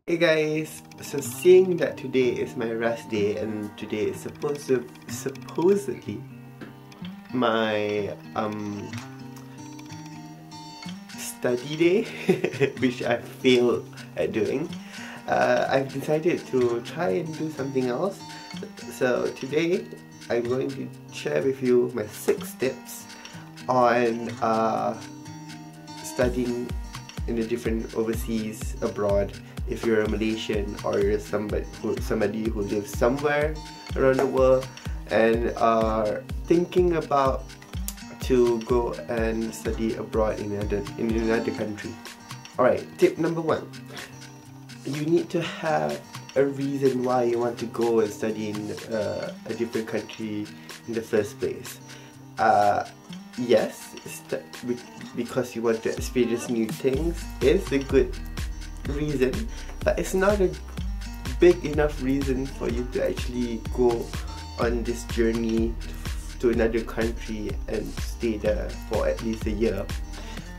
Hey guys, so seeing that today is my rest day and today is supposedly my study day, which I failed at doing, I've decided to try and do something else. So today I'm going to share with you my 6 tips on studying in a different overseas abroad. If you're a Malaysian or you're somebody who lives somewhere around the world and are thinking about to go and study abroad in another country. Alright, tip number 1. You need to have a reason why you want to go and study in a different country in the first place. Yes, because you want to experience new things is a good reason, but it's not a big enough reason for you to actually go on this journey to another country and stay there for at least a year,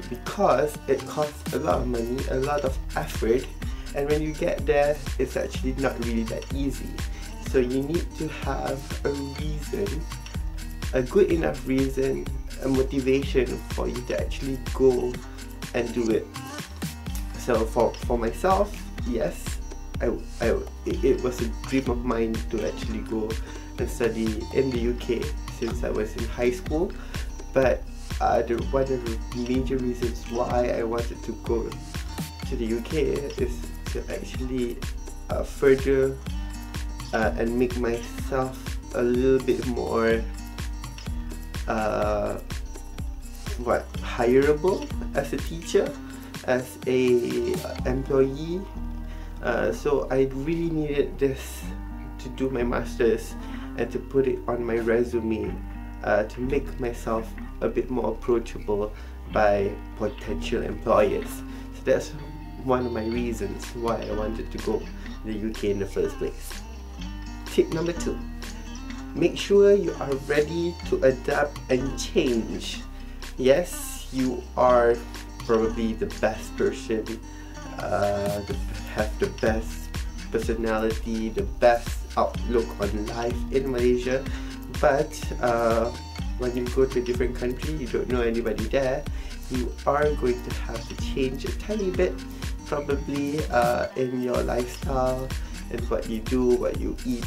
because it costs a lot of money, a lot of effort, and when you get there it's actually not really that easy. So you need to have a reason, a good enough reason, a motivation for you to actually go and do it. So for myself, yes, it was a dream of mine to actually go and study in the UK since I was in high school. But one of the major reasons why I wanted to go to the UK is to actually further and make myself a little bit more hireable as a teacher, as a employee. So I really needed this to do my masters and to put it on my resume, to make myself a bit more approachable by potential employers. So that's one of my reasons why I wanted to go to the UK in the first place. Tip number 2. Make sure you are ready to adapt and change. Yes, you are probably the best person, have the best personality, the best outlook on life in Malaysia, but when you go to a different country, you don't know anybody there, you are going to have to change a tiny bit, probably in your lifestyle and what you do, what you eat,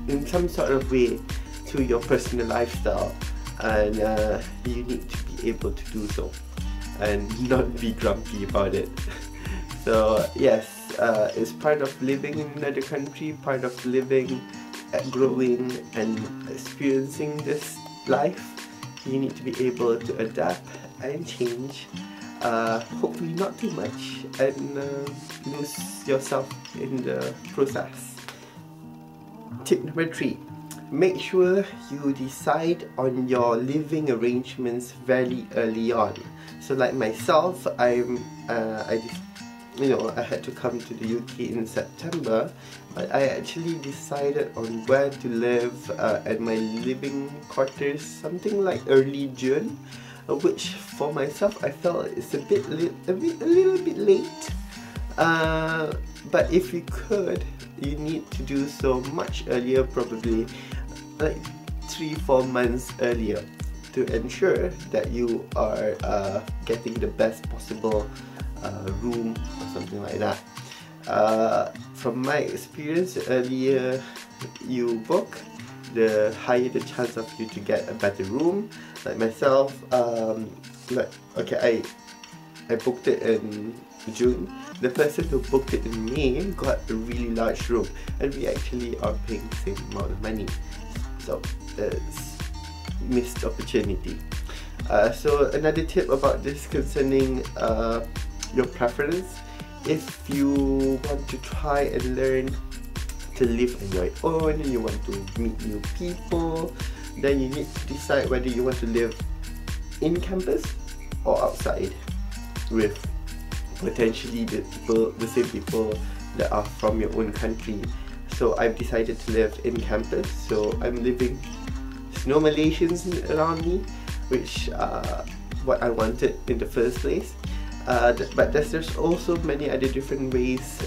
in some sort of way to your personal lifestyle, and you need to be able to do so and not be grumpy about it. So yes, it's part of living in another country, part of living, growing and experiencing this life. You need to be able to adapt and change, hopefully not too much, and lose yourself in the process. Tip number 3. Make sure you decide on your living arrangements very early on. So like myself, I had to come to the UK in September, but I actually decided on where to live at my living quarters something like early June, which for myself I felt it's a little bit late. But if you could, you need to do so much earlier, probably like 3-4 months earlier, to ensure that you are getting the best possible room or something like that. From my experience, the earlier you book, the higher the chance of you to get a better room. Like myself, I booked it in June. The person who booked it in May got a really large room, and we actually are paying the same amount of money. So it's missed opportunity. So another tip about this concerning your preference, if you want to try and learn to live on your own and you want to meet new people, then you need to decide whether you want to live in campus or outside with potentially the same people that are from your own country. So I've decided to live in campus, so I'm living with no Malaysians around me, which what I wanted in the first place. But there's also many other different ways,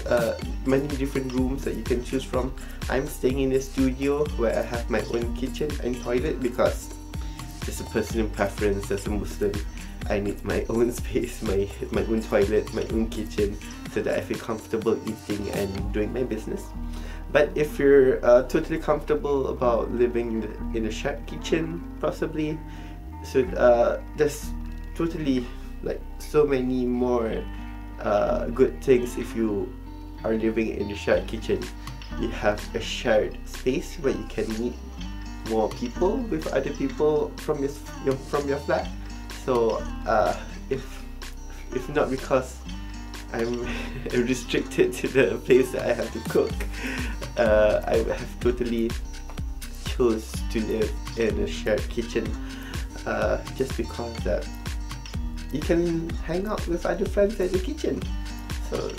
many different rooms that you can choose from. I'm staying in a studio where I have my own kitchen and toilet because it's a personal preference. As a Muslim, I need my own space, my own toilet, my own kitchen, so that I feel comfortable eating and doing my business. But if you're totally comfortable about living in a shared kitchen, possibly, so there's totally like so many more good things if you are living in a shared kitchen. You have a shared space where you can meet more people with other people from your flat. So if not because I'm restricted to the place that I have to cook, I have totally chose to live in a shared kitchen, just because that you can hang out with other friends at the kitchen. So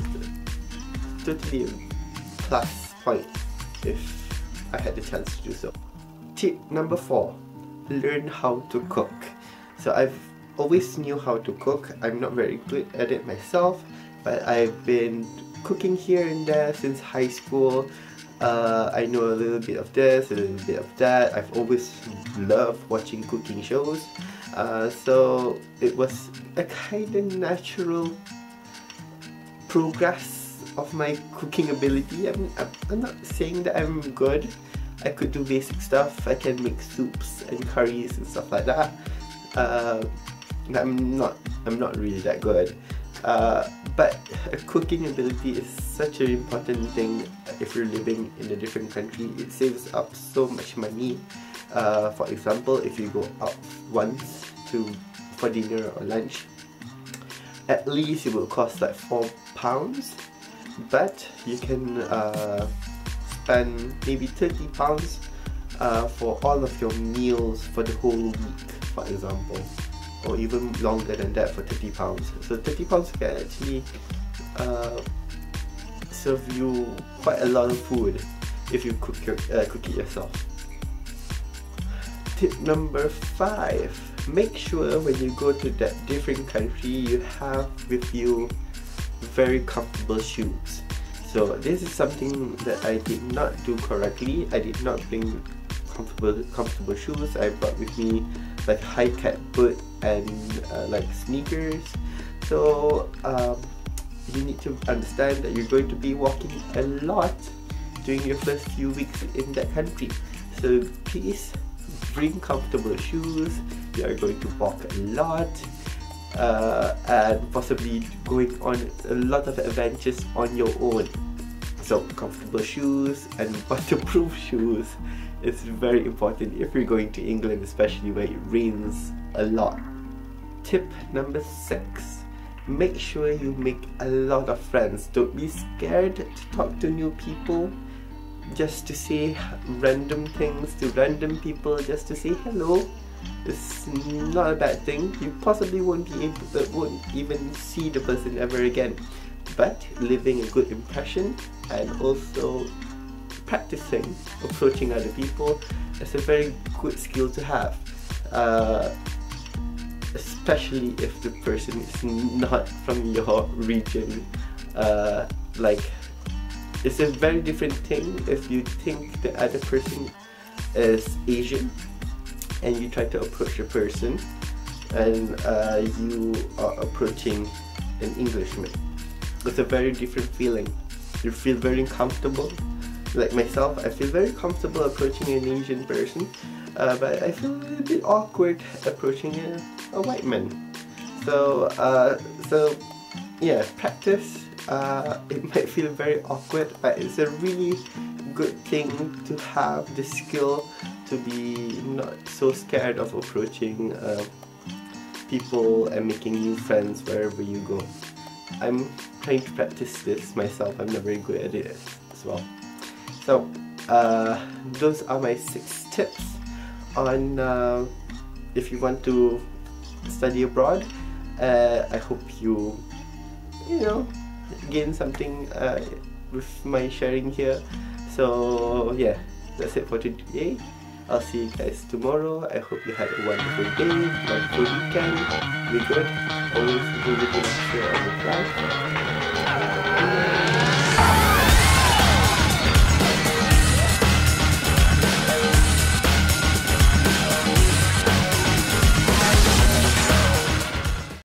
totally a plus point if I had the chance to do so. Tip number 4, learn how to cook. So I've always knew how to cook. I'm not very good at it myself, but I've been cooking here and there since high school. I know a little bit of this, a little bit of that. I've always loved watching cooking shows. So it was a kind of natural progress of my cooking ability. I'm not saying that I'm good. I could do basic stuff. I can make soups and curries and stuff like that. I'm not really that good. But a cooking ability is such an important thing if you're living in a different country. It saves up so much money. For example, if you go out once for dinner or lunch, at least it will cost like £4, but you can spend maybe £30 for all of your meals for the whole week, for example, or even longer than that for £30. So £30 can actually serve you quite a lot of food if you cook it yourself. Tip number 5, make sure when you go to that different country you have with you very comfortable shoes. So this is something that I did not do correctly. I did not bring comfortable shoes. I brought with me like high cat boot and like sneakers. So you need to understand that you're going to be walking a lot during your first few weeks in that country. So please bring comfortable shoes. You are going to walk a lot and possibly going on a lot of adventures on your own. So comfortable shoes and waterproof shoes is very important if you're going to England, especially where it rains a lot. Tip number 6, make sure you make a lot of friends. Don't be scared to talk to new people, just to say random things to random people, just to say hello. It's not a bad thing. You possibly won't even see the person ever again, but leaving a good impression and also practicing approaching other people is a very good skill to have, especially if the person is not from your region. Like, it's a very different thing if you think the other person is Asian and you try to approach a person and you are approaching an Englishman. It's a very different feeling. You feel very uncomfortable. Like myself, I feel very comfortable approaching an Asian person, but I feel a little bit awkward approaching a white man. So yeah, practice. It might feel very awkward, but it's a really good thing to have the skill to be not so scared of approaching people and making new friends wherever you go. I'm trying to practice this myself. I'm not very good at it as well. So those are my 6 tips on if you want to study abroad. I hope you gain something with my sharing here. So yeah, that's it for today. I'll see you guys tomorrow. I hope you had a wonderful day, wonderful weekend. Be good. Always do the good share of your life.